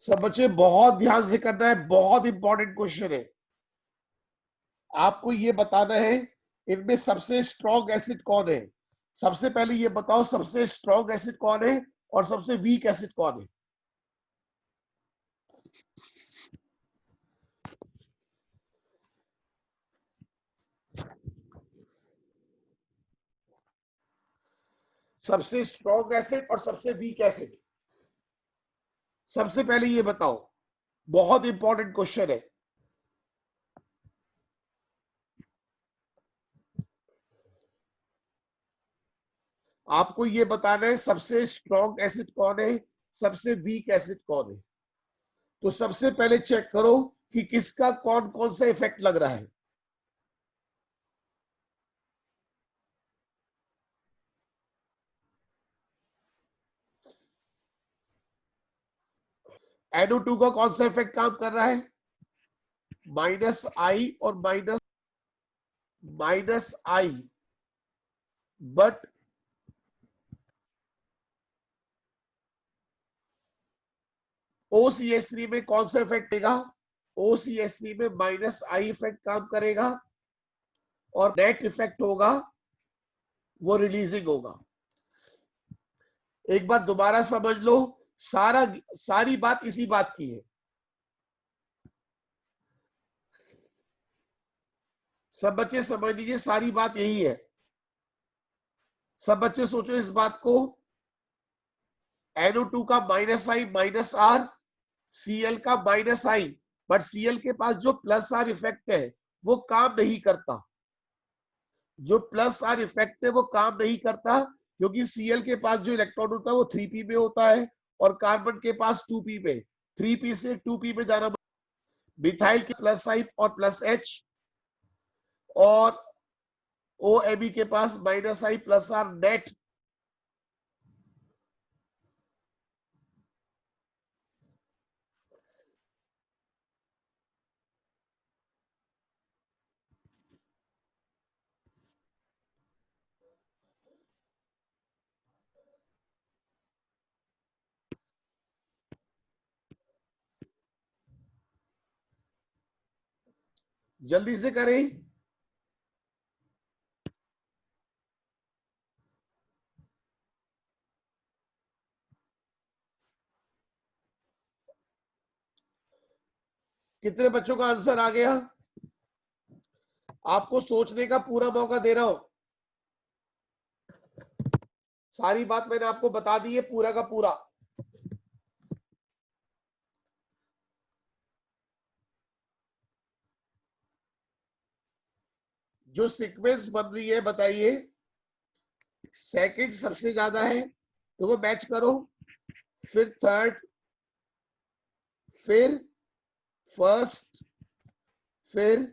सब बच्चे बहुत ध्यान से करना है, बहुत इंपॉर्टेंट क्वेश्चन है। आपको ये बताना है इनमें सबसे स्ट्रॉन्ग एसिड कौन है। सबसे पहले ये बताओ सबसे स्ट्रॉन्ग एसिड कौन है और सबसे वीक एसिड कौन है। सबसे स्ट्रॉन्ग एसिड और सबसे वीक एसिड, सबसे पहले ये बताओ, बहुत इंपॉर्टेंट क्वेश्चन है। आपको ये बताना है सबसे स्ट्रॉन्ग एसिड कौन है, सबसे वीक एसिड कौन है। तो सबसे पहले चेक करो कि किसका कौन कौन सा इफेक्ट लग रहा है। NO2 का कौन सा इफेक्ट काम कर रहा है, -I और -I, बट OCH3 में कौन सा इफेक्ट देगा, OCH3 में -I इफेक्ट काम करेगा और नेट इफेक्ट होगा वो रिलीजिंग होगा। एक बार दोबारा समझ लो, सारी बात इसी बात की है। सब बच्चे समझ लीजिए, सारी बात यही है। सब बच्चे सोचो इस बात को, NO2 का -I -R, Cl का -I, बट Cl के पास जो +R इफेक्ट है वो काम नहीं करता। जो +R इफेक्ट है वो काम नहीं करता क्योंकि Cl के पास जो इलेक्ट्रॉन होता है वो 3p में होता है और कार्बन के पास 2p में। 3p से 2p में जाना, मिथाइल के +I और +H और OMe के पास -I +R नेट। जल्दी से करें। कितने बच्चों का आंसर आ गया? आपको सोचने का पूरा मौका दे रहा हूं। सारी बात मैंने आपको बता दी है पूरा का पूरा। जो सीक्वेंस बन रही है बताइए, सेकंड सबसे ज्यादा है तो वो मैच करो, फिर थर्ड, फिर फर्स्ट, फिर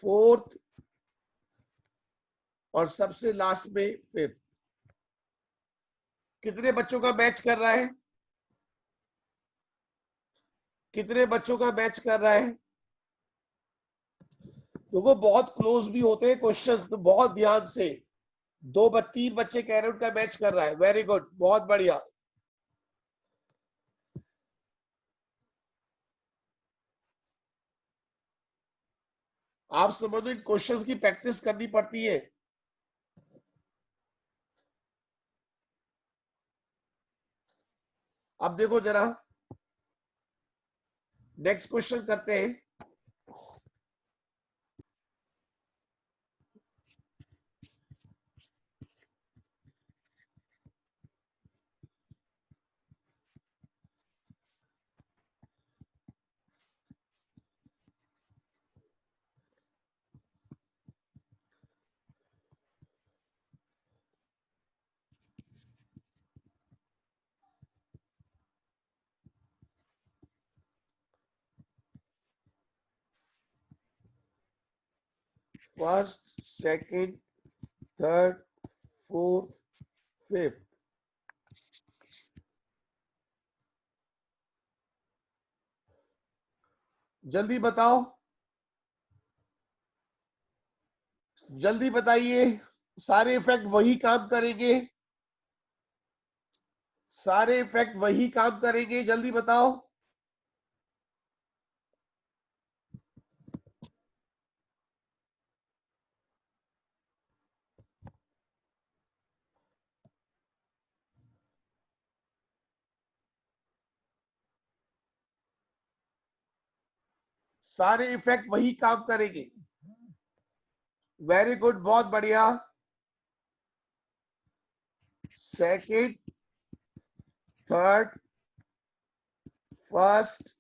फोर्थ और सबसे लास्ट में फिफ्थ। कितने बच्चों का मैच कर रहा है? कितने बच्चों का मैच कर रहा है? तो वो बहुत क्लोज भी होते हैं क्वेश्चंस, तो बहुत ध्यान से। 3 बच्चे कह रहे हैं उनका मैच कर रहा है, वेरी गुड, बहुत बढ़िया। आप समझो इन क्वेश्चंस की प्रैक्टिस करनी पड़ती है। अब देखो जरा, नेक्स्ट क्वेश्चन करते हैं। First, second, third, fourth, fifth. जल्दी बताओ, जल्दी बताइए। सारे इफेक्ट वही काम करेंगे। सारे इफेक्ट वही काम करेंगे, जल्दी बताओ। सारे इफेक्ट वही काम करेंगे। वेरी गुड, बहुत बढ़िया। Second, third, first,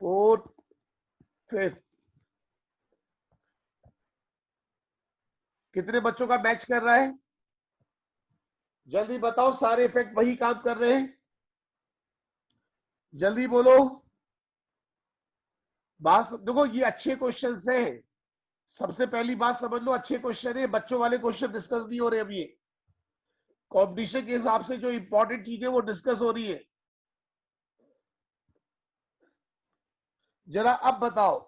fourth, fifth. कितने बच्चों का मैच कर रहा है? जल्दी बताओ, सारे इफेक्ट वही काम कर रहे हैं, जल्दी बोलो। बात देखो, ये अच्छे क्वेश्चन है। सबसे पहली बात समझ लो, अच्छे क्वेश्चन है, बच्चों वाले क्वेश्चन डिस्कस नहीं हो रहे अभी। कंपटीशन के हिसाब से जो इंपॉर्टेंट चीज है वो डिस्कस हो रही है। जरा अब बताओ,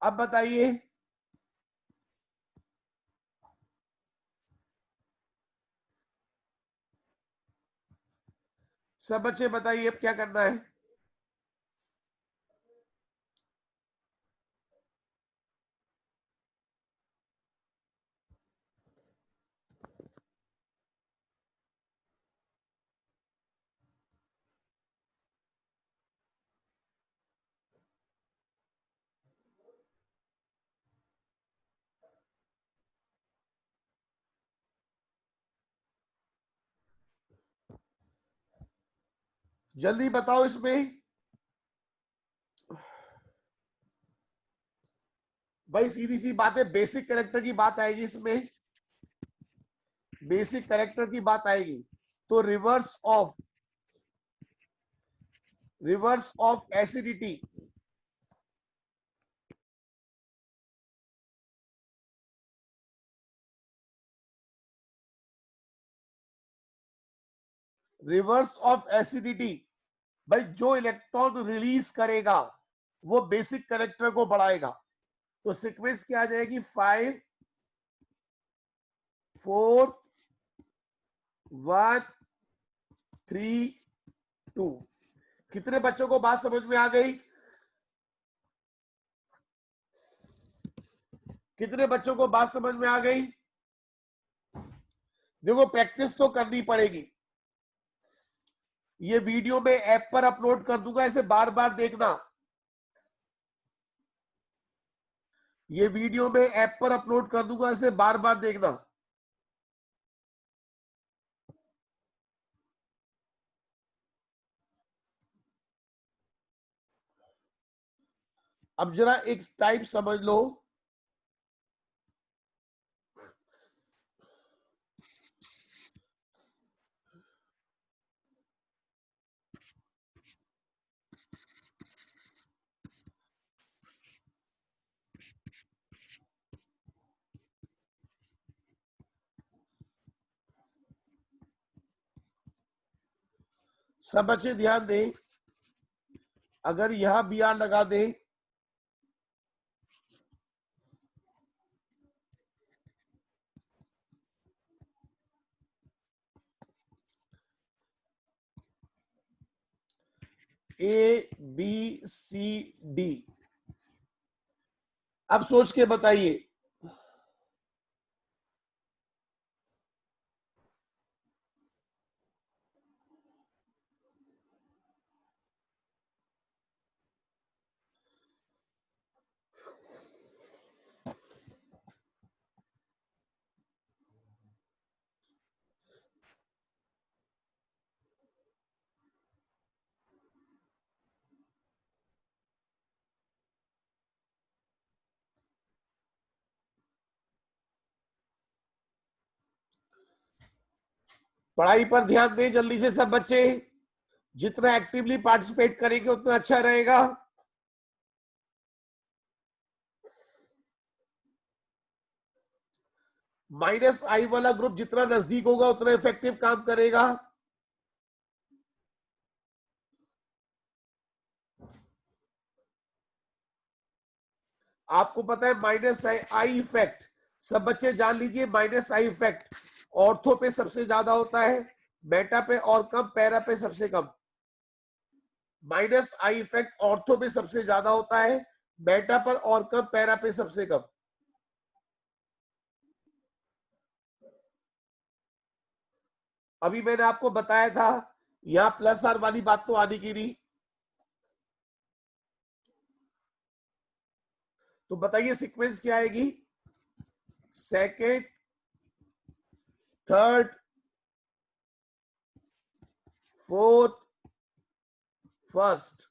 अब बताइए। सब बच्चे बताइए, अब क्या करना है? जल्दी बताओ इसमें। भाई सीधी सी बात है, बेसिक कैरेक्टर की बात आएगी इसमें, बेसिक कैरेक्टर की बात आएगी। तो reverse of acidity. Reverse of acidity, भाई जो इलेक्ट्रॉन रिलीज करेगा वो बेसिक कैरेक्टर को बढ़ाएगा। तो सीक्वेंस क्या आ जाएगी? 5, 4, 1, 3, 2। कितने बच्चों को बात समझ में आ गई? कितने बच्चों को बात समझ में आ गई? देखो, प्रैक्टिस तो करनी पड़ेगी। ये वीडियो में ऐप पर अपलोड कर दूंगा, इसे बार बार देखना। ये वीडियो में ऐप पर अपलोड कर दूंगा, इसे बार बार देखना। अब जरा एक टाइप समझ लो। सब बच्चे ध्यान दें, अगर यहां बी आर लगा दें, ए बी सी डी, अब सोच के बताइए। पढ़ाई पर ध्यान दें जल्दी से सब बच्चे। जितना एक्टिवली पार्टिसिपेट करेंगे उतना अच्छा रहेगा। -I वाला ग्रुप जितना नजदीक होगा उतना इफेक्टिव काम करेगा। आपको पता है माइनस आई इफेक्ट, सब बच्चे जान लीजिए, माइनस आई इफेक्ट ऑर्थो पे सबसे ज्यादा होता है, बेटा पे और कम, पैरा पे सबसे कम। माइनस आई इफेक्ट ऑर्थो पे सबसे ज्यादा होता है, बेटा पर और कम, पैरा पे सबसे कम। अभी मैंने आपको बताया था, यहां प्लस आर वाली बात तो आने की नहीं। तो बताइए सीक्वेंस क्या आएगी? Second, third, fourth, first.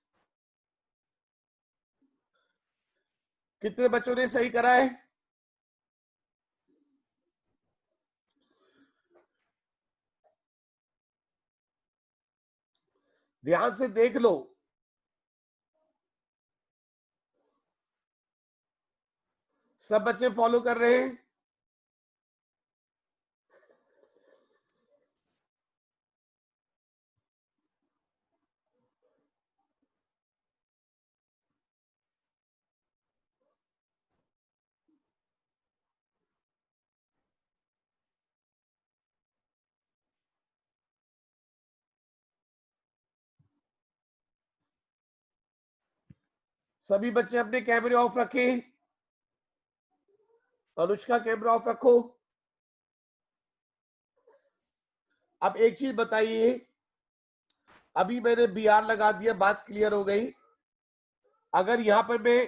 कितने बच्चों ने सही करा है? ध्यान से देख लो। सब बच्चे फॉलो कर रहे हैं? सभी बच्चे अपने कैमरे ऑफ रखें। अनुष्का कैमरा ऑफ रखो। अब एक चीज बताइए, अभी मैंने बी आर लगा दिया, बात क्लियर हो गई। अगर यहां पर मैं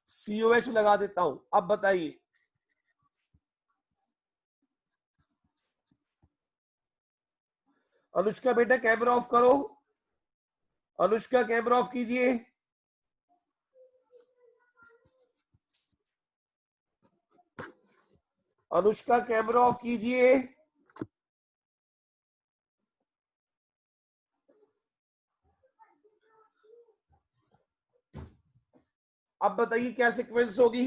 COH लगा देता हूं, अब बताइए। अनुष्का बेटा कैमरा ऑफ करो। अनुष्का कैमरा ऑफ कीजिए। अनुष्का कैमरा ऑफ कीजिए। अब बताइए क्या सीक्वेंस होगी?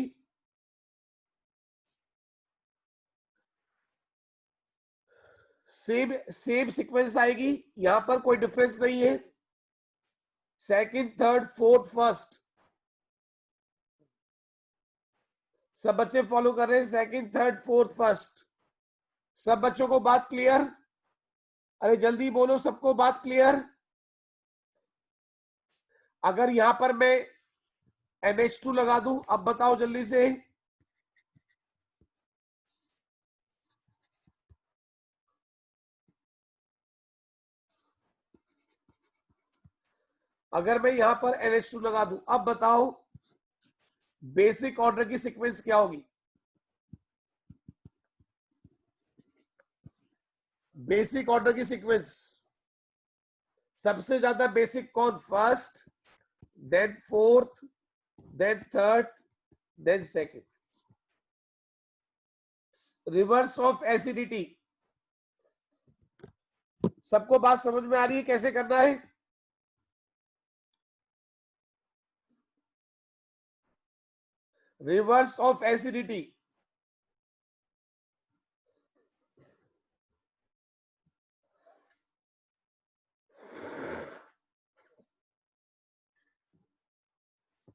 सेम सेम सीक्वेंस आएगी, यहां पर कोई डिफरेंस नहीं है। Second, third, fourth, first. सब बच्चे फॉलो कर रहे हैं, सेकंड, थर्ड, फोर्थ, फर्स्ट। सब बच्चों को बात क्लियर? अरे जल्दी बोलो, सबको बात क्लियर? अगर यहां पर मैं NH2 लगा दूं, अब बताओ जल्दी से। अगर मैं यहां पर NH2 लगा दूं, अब बताओ बेसिक ऑर्डर की सीक्वेंस क्या होगी? बेसिक ऑर्डर की सीक्वेंस सबसे ज्यादा बेसिक कौन? First, then fourth, then third, then second. Reverse of acidity. सबको बात समझ में आ रही है कैसे करना है? Reverse of acidity.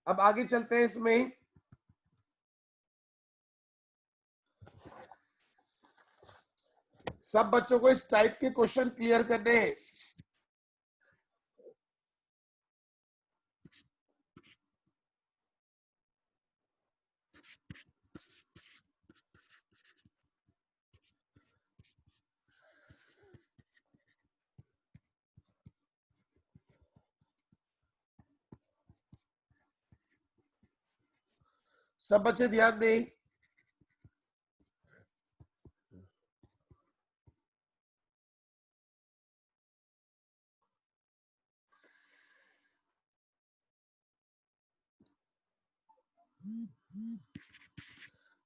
अब आगे चलते हैं इसमें। सब बच्चों को इस टाइप के क्वेश्चन क्लियर करने हैं। सब बच्चे ध्यान दें।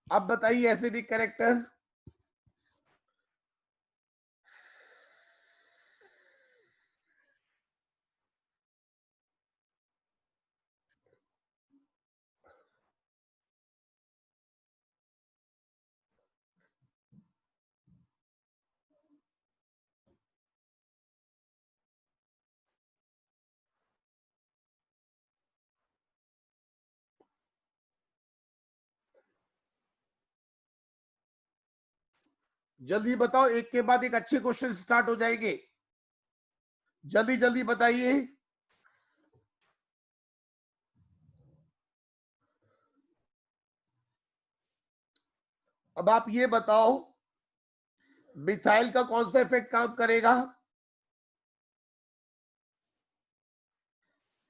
अब बताइए एसिडिक कैरेक्टर। जल्दी बताओ, एक के बाद एक अच्छे क्वेश्चन स्टार्ट हो जाएंगे, जल्दी जल्दी बताइए। अब आप ये बताओ, मिथाइल का कौन सा इफेक्ट काम करेगा?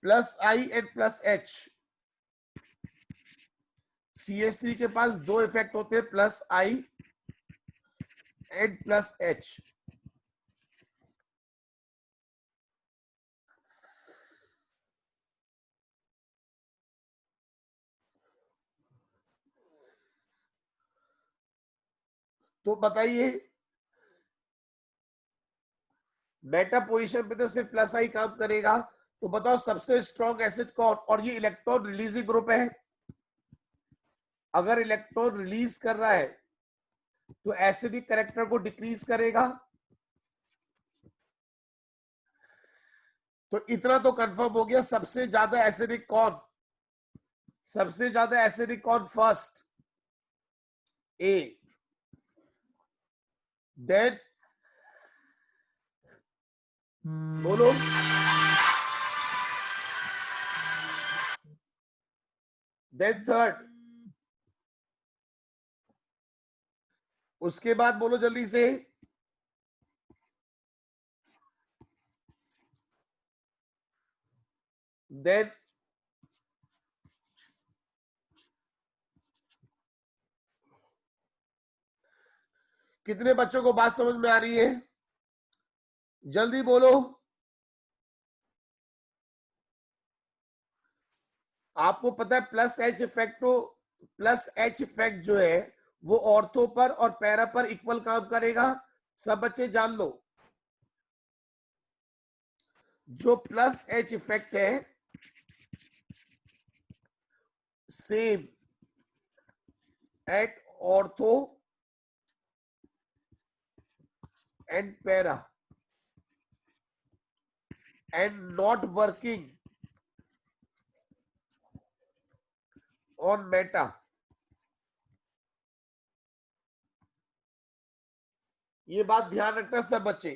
Plus I and plus H. CH3 के पास दो इफेक्ट होते हैं, plus I and plus H. तो बताइए, मेटा पोजीशन पे तो सिर्फ प्लस आई काम करेगा। तो बताओ सबसे स्ट्रॉन्ग एसिड कौन? और ये इलेक्ट्रॉन रिलीजिंग ग्रुप है। अगर इलेक्ट्रॉन रिलीज कर रहा है तो एसिडिक कैरेक्टर को डिक्रीज करेगा। तो इतना तो कंफर्म हो गया, सबसे ज्यादा एसिडिक कौन? सबसे ज्यादा एसिडिक कौन? फर्स्ट ए, देन बोलो, देन थर्ड, उसके बाद बोलो जल्दी से। देन कितने बच्चों को बात समझ में आ रही है? जल्दी बोलो। आपको पता है प्लस एच इफेक्ट, तो प्लस एच इफेक्ट जो है वो ऑर्थो पर और पैरा पर इक्वल काम करेगा। सब बच्चे जान लो, जो प्लस एच इफेक्ट है same at ortho and para and not working on meta. ये बात ध्यान रखना सब बच्चे,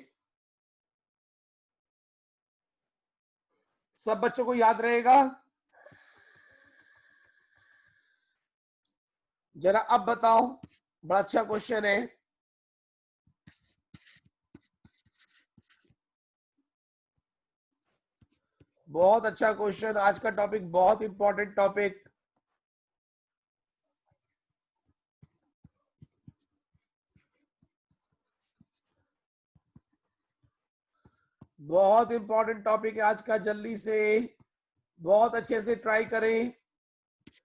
सब बच्चों को याद रहेगा। जरा अब बताओ, बड़ा अच्छा क्वेश्चन है। बहुत अच्छा क्वेश्चन, आज का टॉपिक बहुत इंपॉर्टेंट टॉपिक, बहुत इंपॉर्टेंट टॉपिक है आज का। जल्दी से बहुत अच्छे से ट्राई करें,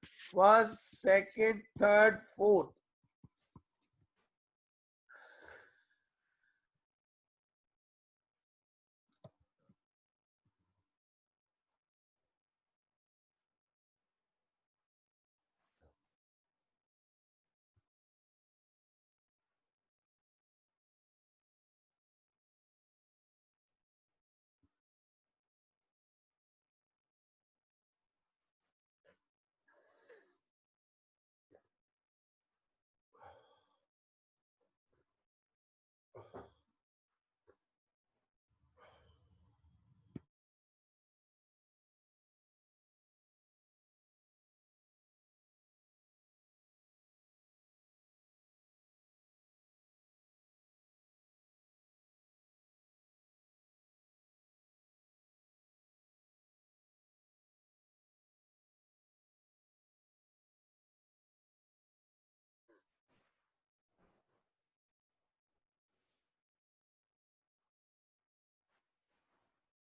फर्स्ट सेकंड थर्ड फोर्थ।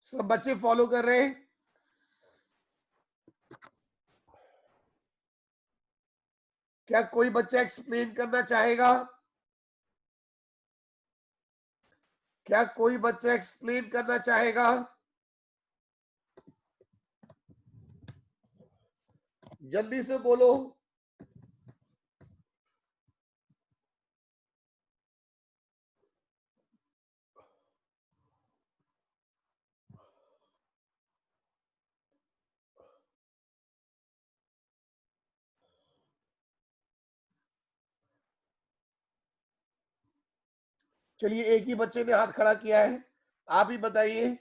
सब बच्चे फॉलो कर रहे हैं? क्या कोई बच्चा एक्सप्लेन करना चाहेगा? क्या कोई बच्चा एक्सप्लेन करना चाहेगा? जल्दी से बोलो। चलिए, एक ही बच्चे ने हाथ खड़ा किया है, आप ही बताइए।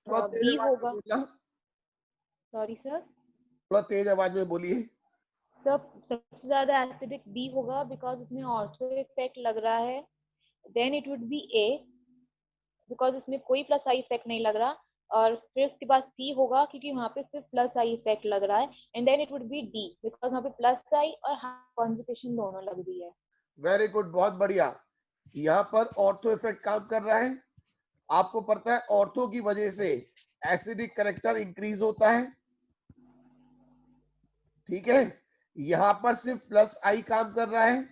थोड़ा तेज बी आवाज में होगा। बोलना, सॉरी सर। थोड़ा तेज आवाज में बोलिए। सर सबसे ज्यादा एसिडिक बी होगा बिकॉज उसमें ऑर्थो इफेक्ट लग रहा है। Then it would be A because उसमें कोई प्लस आई इफेक्ट नहीं लग रहा। और फिर उसके बाद सी होगा क्योंकि वहाँ पे सिर्फ प्लस आई इफेक्ट लग रहा है। And then it would be D because वहाँ पे प्लस आई और कॉन्जुगेशन दोनों लग रही है। वेरी गुड, बहुत बढ़िया। यहाँ पर ऑर्थो इफेक्ट काम कर रहा है। आपको पता है ऑर्थो की वजह से एसिडिक करेक्टर इंक्रीज होता है, ठीक है। यहां पर सिर्फ प्लस आई काम कर रहा है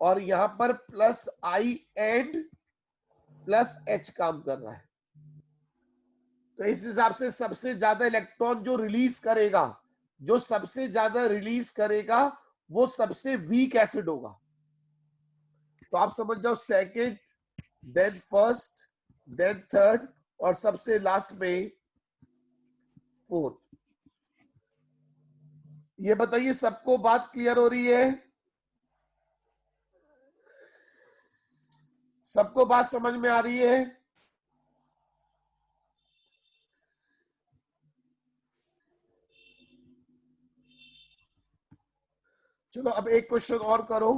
और यहां पर plus I and plus H काम कर रहा है। तो इस हिसाब से सबसे ज्यादा इलेक्ट्रॉन जो रिलीज करेगा, जो सबसे ज्यादा रिलीज करेगा, वो सबसे वीक एसिड होगा। तो आप समझ जाओ, second, then first, then third और सबसे लास्ट में फोर्थ। ये बताइए, सबको बात क्लियर हो रही है? सबको बात समझ में आ रही है? चलो अब एक क्वेश्चन और करो।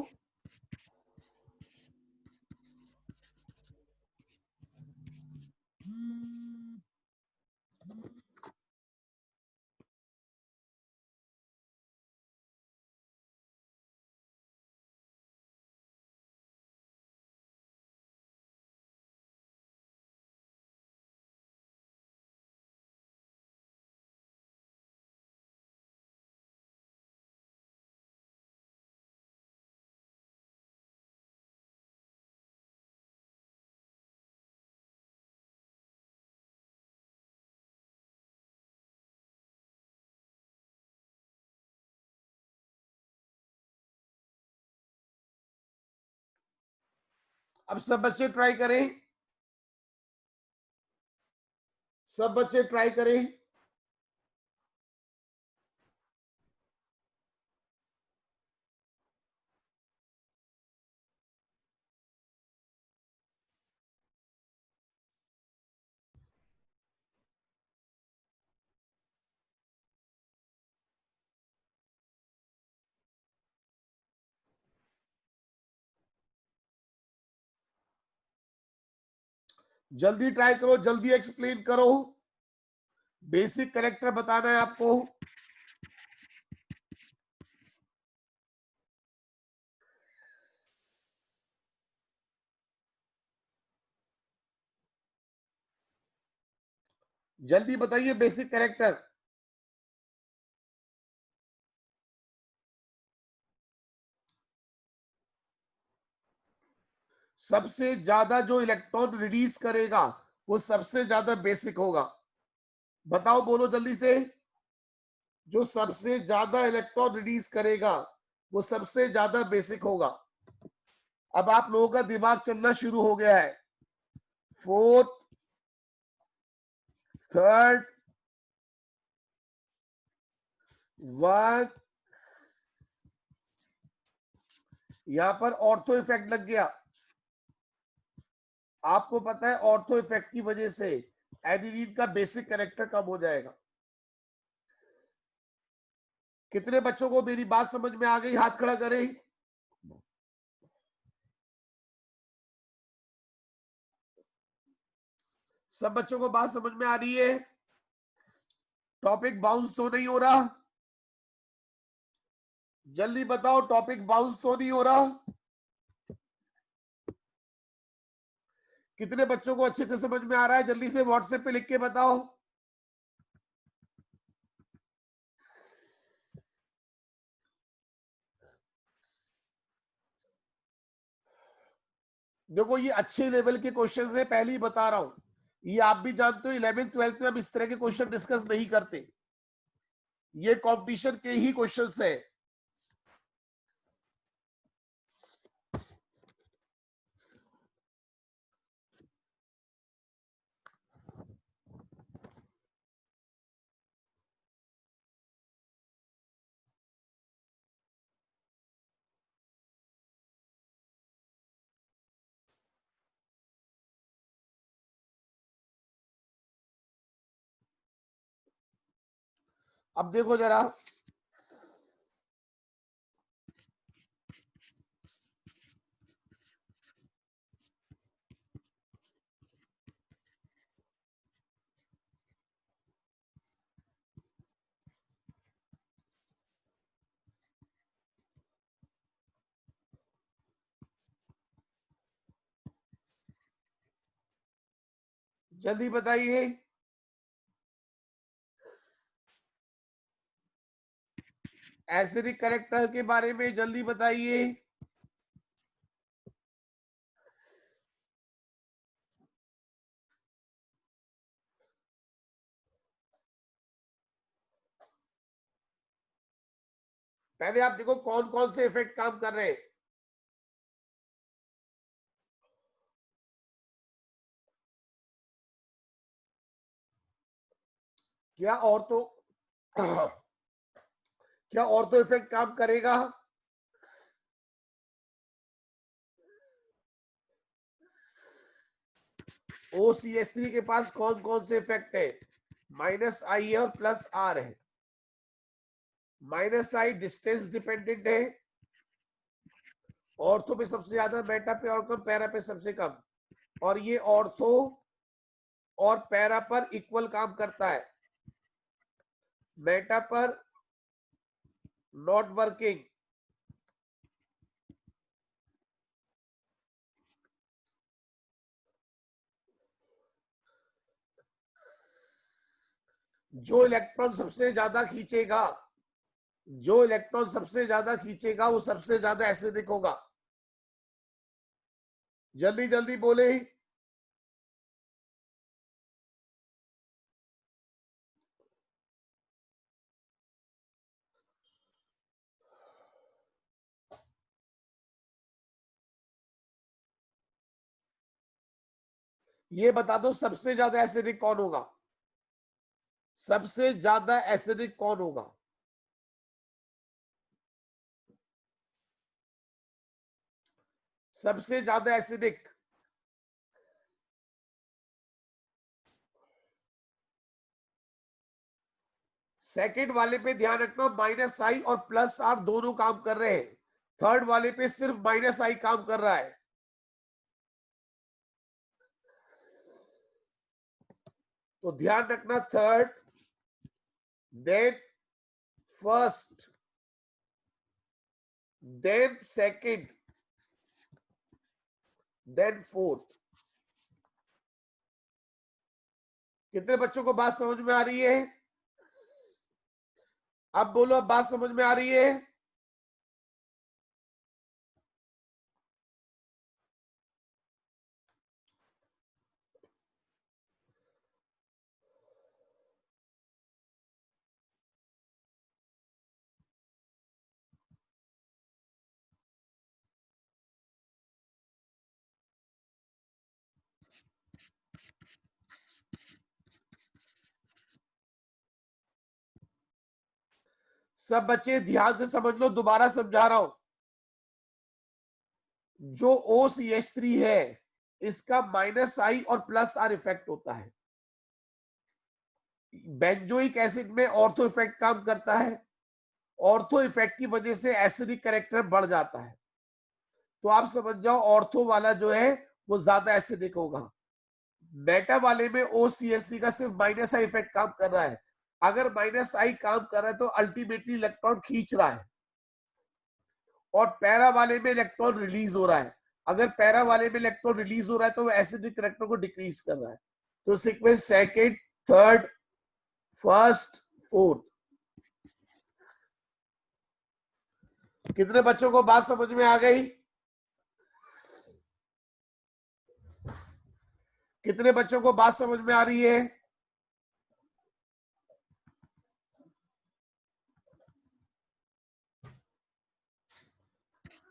अब सब बच्चे ट्राई करें, सब बच्चे ट्राई करें। जल्दी ट्राई करो, जल्दी एक्सप्लेन करो। बेसिक करेक्टर बताना है आपको। जल्दी बताइए बेसिक करेक्टर। सबसे ज्यादा जो इलेक्ट्रॉन रिलीज करेगा वो सबसे ज्यादा बेसिक होगा। बताओ, बोलो जल्दी से। जो सबसे ज्यादा इलेक्ट्रॉन रिलीज करेगा वो सबसे ज्यादा बेसिक होगा। अब आप लोगों का दिमाग चलना शुरू हो गया है। फोर्थ, थर्ड, वन, यहां पर ऑर्थो इफेक्ट लग गया। आपको पता है ऑर्थो इफेक्ट की वजह से एडिनिन का बेसिक कैरेक्टर कम हो जाएगा। कितने बच्चों को मेरी बात समझ में आ गई? हाथ खड़ा करें। सब बच्चों को बात समझ में आ रही है? टॉपिक बाउंस तो नहीं हो रहा? जल्दी बताओ, टॉपिक बाउंस तो नहीं हो रहा? कितने बच्चों को अच्छे से समझ में आ रहा है? जल्दी से व्हाट्सएप पे लिख के बताओ। देखो, ये अच्छे लेवल के क्वेश्चन है, पहले ही बता रहा हूं। ये आप भी जानते हो, 11th 12th में हम इस तरह के क्वेश्चन डिस्कस नहीं करते। ये कंपटीशन के ही क्वेश्चंस है। अब देखो जरा, जल्दी बताइए, एसिडिक कैरेक्टर के बारे में जल्दी बताइए। पहले आप देखो कौन कौन से इफेक्ट काम कर रहे हैं। क्या ऑर्थो क्या ऑर्थो इफेक्ट काम करेगा? OCH3 के पास कौन कौन से इफेक्ट है? -I है और +R है। -I डिस्टेंस डिपेंडेंट है, ऑर्थो पे सबसे ज्यादा, मेटा पे और कम, पैरा पे सबसे कम। और ये ऑर्थो और पैरा पर इक्वल काम करता है, मेटा पर नॉट वर्किंग। जो इलेक्ट्रॉन सबसे ज्यादा खींचेगा, जो इलेक्ट्रॉन सबसे ज्यादा खींचेगा वो सबसे ज्यादा एसिडिक होगा। जल्दी जल्दी बोले। ये बता दो सबसे ज्यादा एसिडिक कौन होगा? सबसे ज्यादा एसिडिक कौन होगा? सबसे ज्यादा एसिडिक सेकंड वाले पे ध्यान रखना, -I और +R दोनों काम कर रहे हैं, थर्ड वाले पे सिर्फ -I काम कर रहा है। तो ध्यान रखना, third, then first, then second, then fourth. कितने बच्चों को बात समझ में आ रही है? अब बोलो, अब बात समझ में आ रही है? सब बच्चे ध्यान से समझ लो, दोबारा समझा रहा हूं। जो OCH3 है इसका -I और +R इफेक्ट होता है। बेंजोइक एसिड में ऑर्थो इफेक्ट काम करता है, ऑर्थो इफेक्ट की वजह से एसिडिक कैरेक्टर बढ़ जाता है। तो आप समझ जाओ ऑर्थो वाला जो है वो ज्यादा एसिडिक होगा। बेटा वाले में OCH3 का सिर्फ -I इफेक्ट काम कर रहा है। अगर -I काम कर रहा है तो अल्टीमेटली इलेक्ट्रॉन खींच रहा है, और पैरा वाले में इलेक्ट्रॉन रिलीज हो रहा है। अगर पैरा वाले में इलेक्ट्रॉन रिलीज हो रहा है तो वो एसिडिक कैरेक्टर को डिक्रीज कर रहा है। तो sequence second, third, first, fourth. कितने बच्चों को बात समझ में आ गई? कितने बच्चों को बात समझ में आ रही है?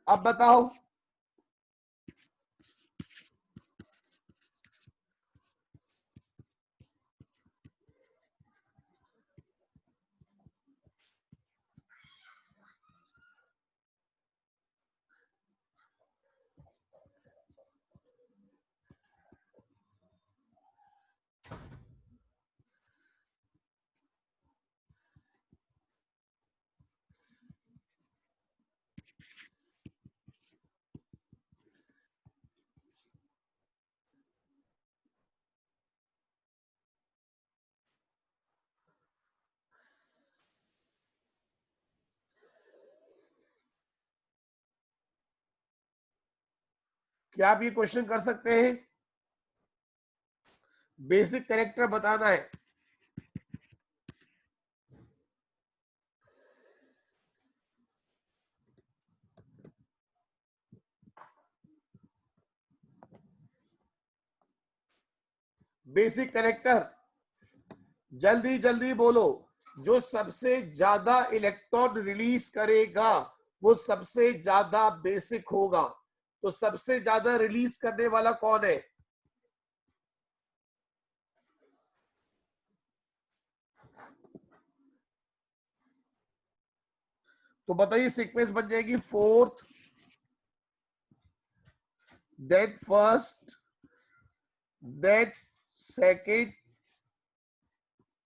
अब बताओ। क्या आप ये क्वेश्चन कर सकते हैं? बेसिक कैरेक्टर बताना है। बेसिक कैरेक्टर जल्दी जल्दी बोलो। जो सबसे ज्यादा इलेक्ट्रॉन रिलीज करेगा वो सबसे ज्यादा बेसिक होगा। तो सबसे ज्यादा रिलीज करने वाला कौन है? तो बताइए, सीक्वेंस बन जाएगी fourth, then first, then second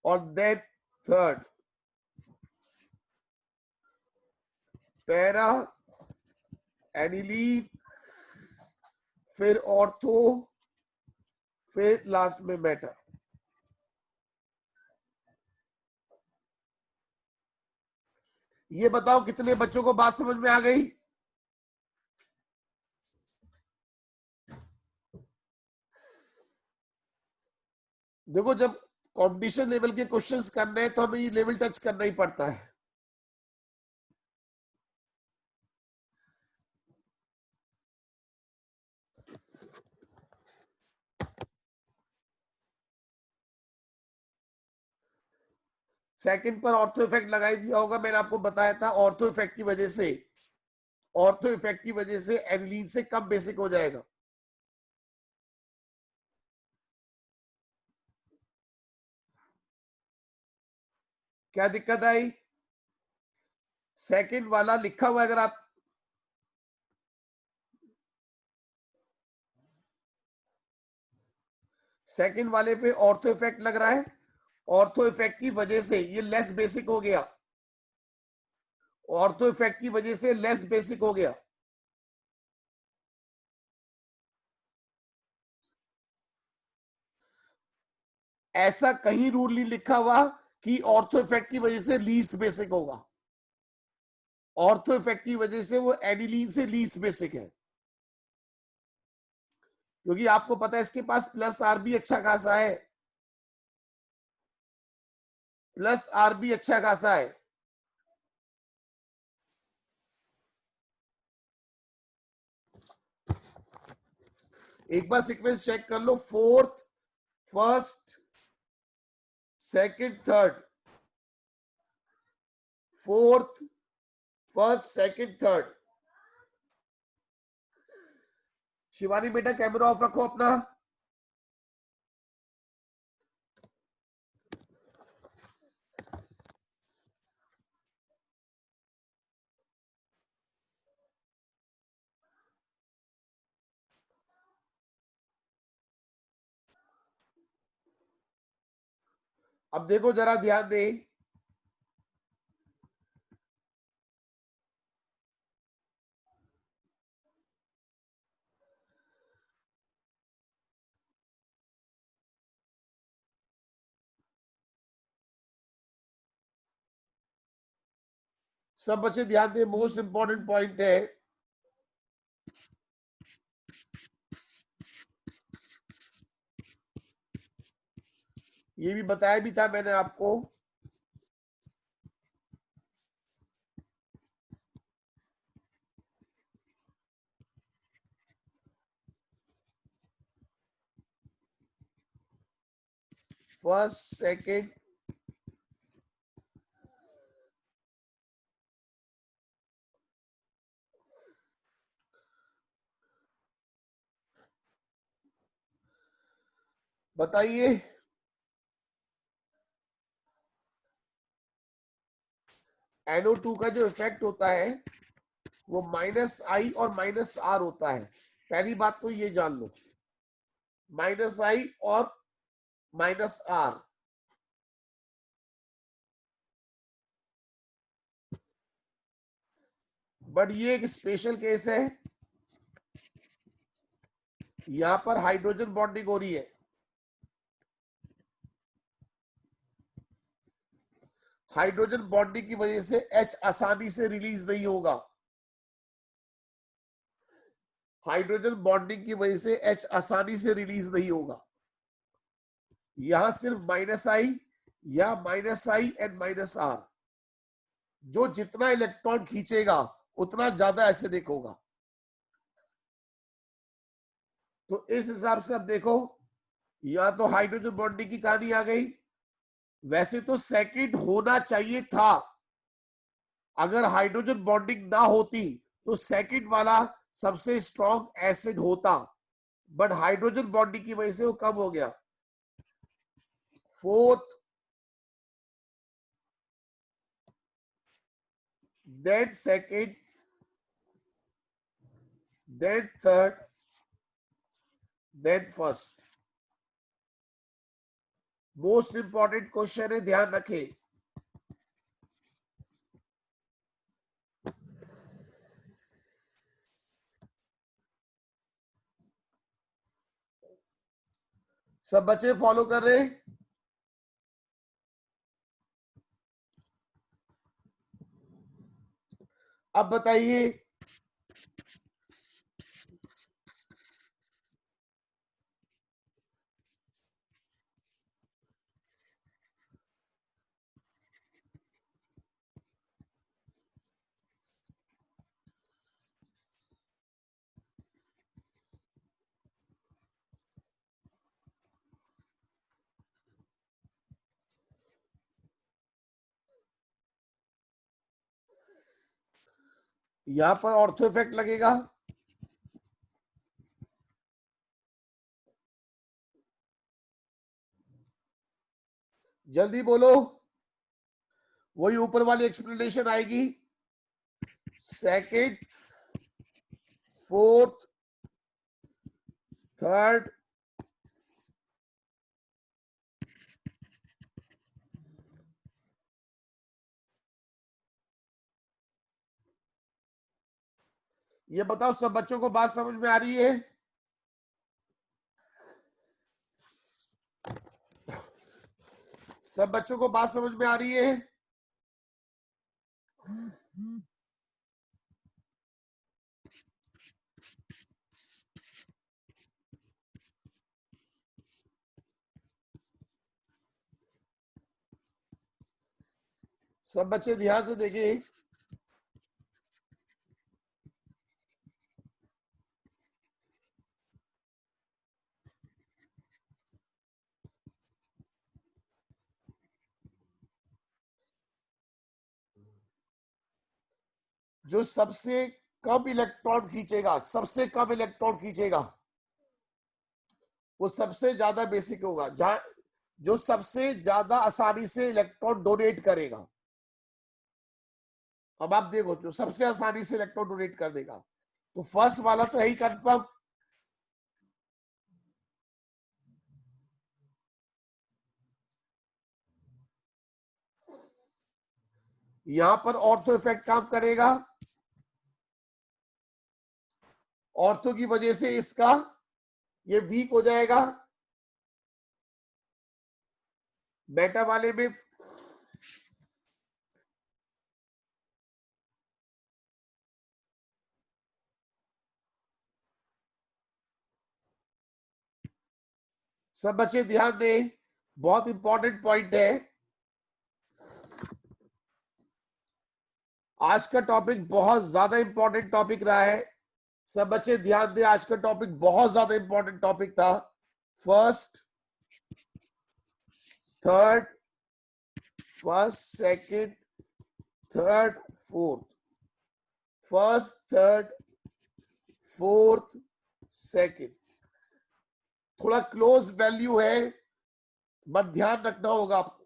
और देन थर्ड। पैरा, एनिलीन, फिर ऑर्थो, फिर लास्ट में मेटा। ये बताओ कितने बच्चों को बात समझ में आ गई? देखो, जब कंपटीशन लेवल के क्वेश्चंस करने हैं तो हमें ये लेवल टच करना ही पड़ता है। सेकंड पर ऑर्थो इफेक्ट लगाई दिया होगा, मैंने आपको बताया था। ऑर्थो इफेक्ट की वजह से, ऑर्थो इफेक्ट की वजह से एनिलीन से कम बेसिक हो जाएगा। क्या दिक्कत आई? सेकंड वाला लिखा हुआ, अगर आप सेकंड वाले पे ऑर्थो इफेक्ट लग रहा है, ऑर्थो इफेक्ट की वजह से ये लेस बेसिक हो गया। ऑर्थो इफेक्ट की वजह से लेस बेसिक हो गया। ऐसा कहीं रूल नहीं लिखा हुआ कि ऑर्थो इफेक्ट की वजह से लीस्ट बेसिक होगा। ऑर्थो इफेक्ट की वजह से वो एनिलीन से लीस्ट बेसिक है, क्योंकि आपको पता है इसके पास प्लस आर भी अच्छा खासा है। प्लस आर भी अच्छा खासा है। एक बार सीक्वेंस चेक कर लो। Fourth, first, second, third. Fourth, first, second, third. Shivani बेटा, कैमरा ऑफ रखो अपना। अब देखो, जरा ध्यान दे। सब बच्चे ध्यान दे, मोस्ट इंपॉर्टेंट पॉइंट है। ये भी बताया भी था मैंने आपको। फर्स्ट, सेकंड, बताइए। NO2 का जो इफेक्ट होता है वो -I और -R होता है। पहली बात तो ये जान लो, -I और -R। बट ये एक स्पेशल केस है, यहां पर हाइड्रोजन बॉन्डिंग हो रही है, हाइड्रोजन बॉन्डिंग की वजह से H आसानी से रिलीज नहीं होगा, हाइड्रोजन बॉन्डिंग की वजह से H आसानी से रिलीज नहीं होगा। यहां सिर्फ -I या -I एंड -R, जो जितना इलेक्ट्रॉन खींचेगा उतना ज्यादा एसिडिक होगा। तो इस हिसाब से अब देखो, या तो हाइड्रोजन बॉन्डिंग की कहानी आ गई। वैसे तो सेकंड होना चाहिए था, अगर हाइड्रोजन बॉन्डिंग ना होती तो सेकंड वाला सबसे स्ट्रॉन्ग एसिड होता, बट हाइड्रोजन बॉन्डिंग की वजह से वो कम हो गया। Fourth, then second, then third, then first. Most important question है, ध्यान रखें। सब बच्चे फॉलो कर रहे हैं? अब बताइए, यहां पर ऑर्थो इफेक्ट लगेगा, जल्दी बोलो, वही ऊपर वाली एक्सप्लेनेशन आएगी। सेकंड, फोर्थ, थर्ड, ये बताओ सब बच्चों को बात समझ में आ रही है? सब बच्चों को बात समझ में आ रही है? सब बच्चे ध्यान से देखिए, जो सबसे कम इलेक्ट्रॉन खींचेगा, सबसे कम इलेक्ट्रॉन खींचेगा, वो सबसे ज्यादा बेसिक होगा, जहां जो सबसे ज्यादा आसानी से इलेक्ट्रॉन डोनेट करेगा। अब आप देखो, जो सबसे आसानी से इलेक्ट्रॉन डोनेट कर देगा, तो फर्स्ट वाला तो है ही कंफर्म। यहां पर ऑर्थो इफेक्ट काम करेगा, ऑर्थो की वजह से इसका ये वीक हो जाएगा, बेटा वाले में सब बच्चे ध्यान दें, बहुत इंपॉर्टेंट पॉइंट है। आज का टॉपिक बहुत ज्यादा इंपॉर्टेंट टॉपिक रहा है, सब बच्चे ध्यान दें, आज का टॉपिक बहुत ज्यादा इंपॉर्टेंट टॉपिक था। First, third, first, second, third, fourth, first, third, fourth, second, थोड़ा क्लोज वैल्यू है, बट ध्यान रखना होगा आपको।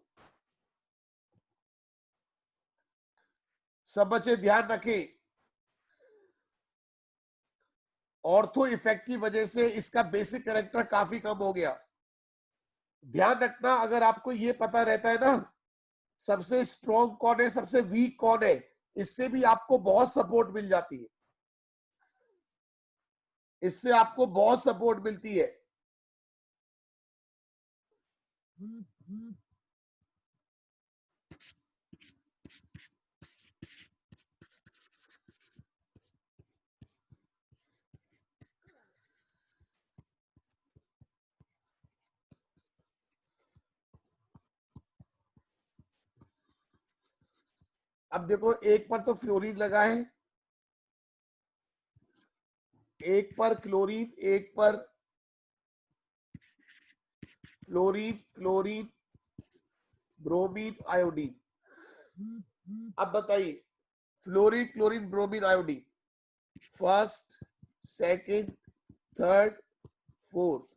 सब बच्चे ध्यान रखें, ऑर्थो इफेक्ट की वजह से इसका बेसिक कैरेक्टर काफी कम हो गया। ध्यान रखना, अगर आपको ये पता रहता है ना सबसे स्ट्रॉन्ग कौन है, सबसे वीक कौन है, इससे भी आपको बहुत सपोर्ट मिल जाती है, इससे आपको बहुत सपोर्ट मिलती है। अब देखो, एक पर तो फ्लोरीन लगा है, एक पर क्लोरीन, एक पर फ्लोरीन, क्लोरीन, ब्रोमीन, आयोडीन। अब बताइए, fluorine, chlorine, bromine, iodine, first, second, third, fourth.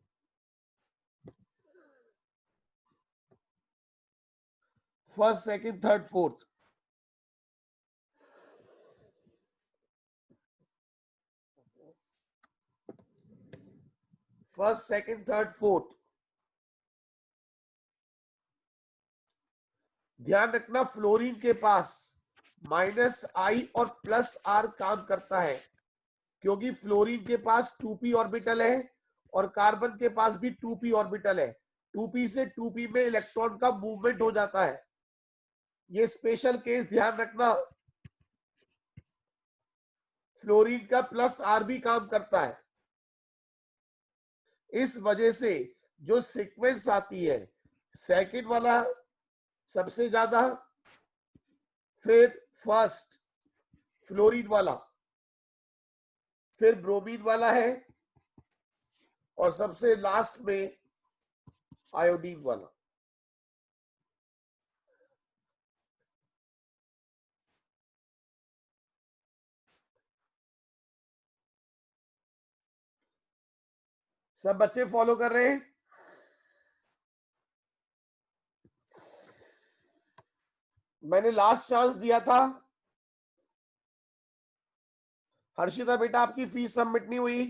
First, second, third, fourth. First, second, third, fourth. ध्यान रखना, फ्लोरीन के पास -I और +R काम करता है, क्योंकि फ्लोरीन के पास 2p ऑर्बिटल है और कार्बन के पास भी 2p ऑर्बिटल है। 2p से 2p में इलेक्ट्रॉन का मूवमेंट हो जाता है। ये स्पेशल केस ध्यान रखना, फ्लोरीन का +R भी काम करता है। इस वजह से जो सीक्वेंस आती है, सेकंड वाला सबसे ज्यादा, फिर फर्स्ट फ्लोरीन वाला, फिर ब्रोमीन वाला है, और सबसे लास्ट में आयोडीन वाला। सब बच्चे फॉलो कर रहे हैं? मैंने लास्ट चांस दिया था। हर्षिता बेटा, आपकी फीस सबमिट नहीं हुई।